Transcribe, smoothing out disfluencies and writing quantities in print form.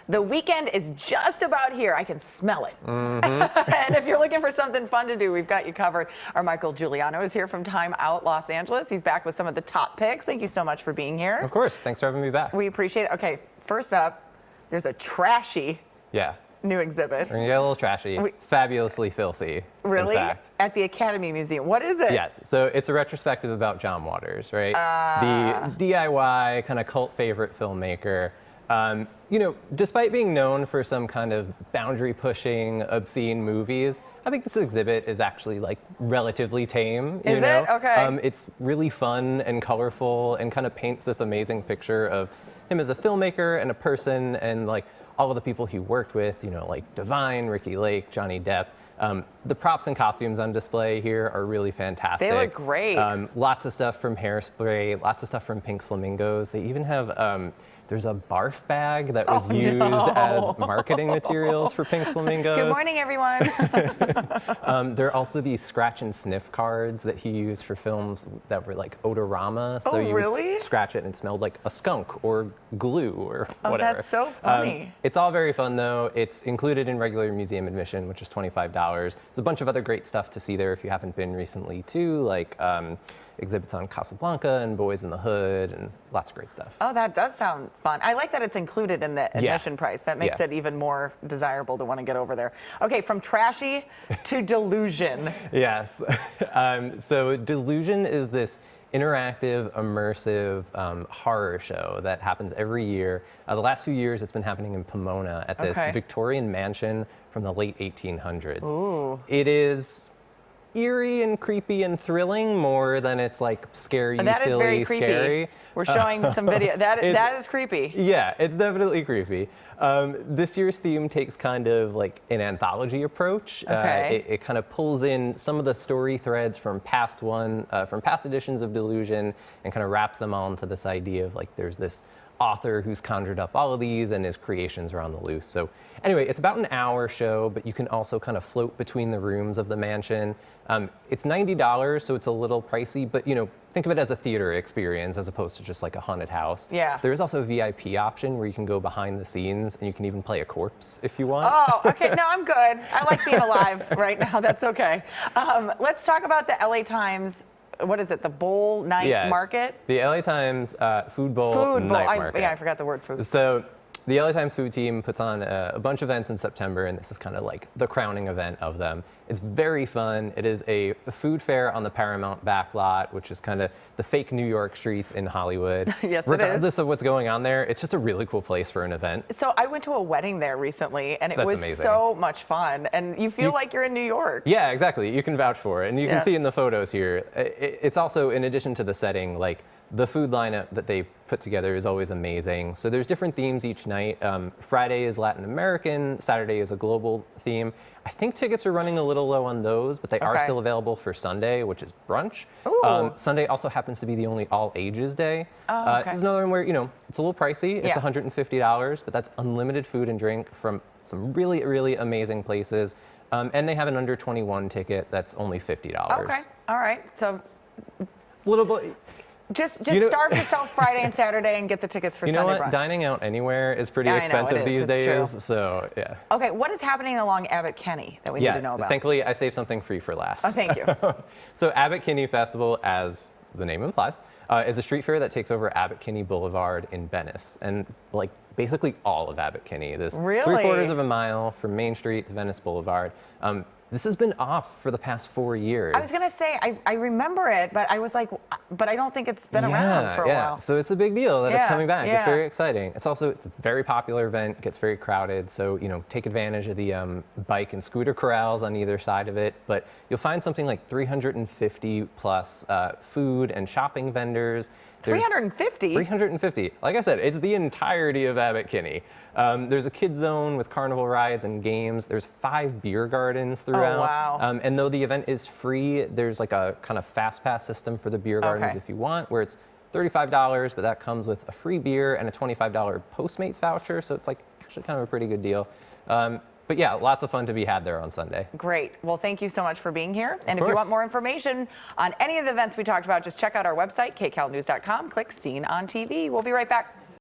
The weekend is just about here. I can smell it. And if you're looking for something fun to do, we've got you covered. Our Michael Juliano is here from Time Out Los Angeles. He's back with some of the top picks. Thank you so much for being here. Of course. Thanks for having me back. We appreciate it. Okay, first up, there's a trashy new exhibit. We're going to get a little trashy. Fabulously filthy. Really? In fact. At the Academy Museum. What is it? Yes. So it's a retrospective about John Waters, right? The DIY kind of cult favorite filmmaker. You know, despite being known for some kind of boundary-pushing, obscene movies, I think this exhibit is actually like relatively tame. Is it? Okay. It's really fun and colorful and kind of paints this amazing picture of him as a filmmaker and a person and like all of the people he worked with, you know, like Divine, Ricky Lake, Johnny Depp. The props and costumes on display here are really fantastic. They look great. Lots of stuff from Hairspray, lots of stuff from Pink Flamingos. They even have, there's a barf bag that was used as marketing materials for Pink Flamingos. Good morning, everyone. There are also these scratch and sniff cards that he used for films that were like odorama. So you would scratch it and it smelled like a skunk or glue or whatever. Oh, that's so funny. It's all very fun though. It's included in regular museum admission, which is $25. There's a bunch of other great stuff to see there if you haven't been recently too, like exhibits on Casablanca and Boys in the Hood and lots of great stuff. Oh, that does sound fun. I like that it's included in the admission price. That makes it even more desirable to want to get over there. Okay, from trashy to Delusion. Yes. So Delusion is this interactive, immersive horror show that happens every year. The last few years it's been happening in Pomona at this Victorian mansion from the late 1800s. Ooh. It is eerie and creepy and thrilling more than it's like scary, that silly, is very creepy. Scary. We're showing some video. That is creepy. Yeah, it's definitely creepy. This year's theme takes kind of like an anthology approach. It kind of pulls in some of the story threads from past editions of Delusion and kind of wraps them all into this idea of like there's this author who's conjured up all of these and his creations are on the loose. So anyway, it's about an hour show, but you can also kind of float between the rooms of the mansion. It's $90, so it's a little pricey, but you know, think of it as a theater experience as opposed to just like a haunted house. Yeah. There is also a VIP option where you can go behind the scenes and you can even play a corpse if you want. Oh, okay. No, I'm good. I like being alive right now. That's okay. Let's talk about the LA Times. What is it? The Bowl Night Market? The LA Times Food Bowl Night Market. I forgot the word food. So the LA Times food team puts on a bunch of events in September, and this is kind of like the crowning event of them. It's very fun. It is a food fair on the Paramount backlot, which is kind of the fake New York streets in Hollywood. Yes, Regardless of what's going on there, it's just a really cool place for an event. So I went to a wedding there recently, and it was so much fun. And you feel like you're in New York. Yeah, exactly. You can vouch for it. And you can see in the photos here, it's also, in addition to the setting, like the food lineup that they put together is always amazing. So there's different themes each night. Friday is Latin American, Saturday is a global theme. I think tickets are running a little low on those, but they are still available for Sunday, which is brunch. Sunday also happens to be the only all ages day. This is another one where, you know, it's a little pricey. It's $150, but that's unlimited food and drink from some really, really amazing places. And they have an under 21 ticket that's only $50. Okay, all right. So little bit. Just starve yourself Friday and Saturday and get the tickets for Sunday brunch. You know what? Dining out anywhere is pretty expensive these days. So, yeah. Okay, what is happening along Abbot Kinney that we need to know about? Thankfully, I saved something for you for last. Oh, thank you. So, Abbot Kinney Festival, as the name implies, is a street fair that takes over Abbot Kinney Boulevard in Venice. And, like, basically all of Abbot Kinney. This 3/4 of a mile from Main Street to Venice Boulevard. This has been off for the past 4 years. I was going to say, I remember it, but I was like, but I don't think it's been around for a while. So it's a big deal that it's coming back. It's very exciting. It's a very popular event, gets very crowded. So, you know, take advantage of the bike and scooter corrals on either side of it. But you'll find something like 350 plus food and shopping vendors. 350? 350. Like I said, it's the entirety of Abbot Kinney. There's a kids zone with carnival rides and games. There's 5 beer gardens throughout. Oh, wow. And though the event is free, there's like a kind of fast pass system for the beer gardens if you want, where it's $35, but that comes with a free beer and a $25 Postmates voucher. So it's like actually kind of a pretty good deal. But yeah, lots of fun to be had there on Sunday. Great. Well, thank you so much for being here. And if you want more information on any of the events we talked about, just check out our website, kcalnews.com. Click Seen on TV. We'll be right back.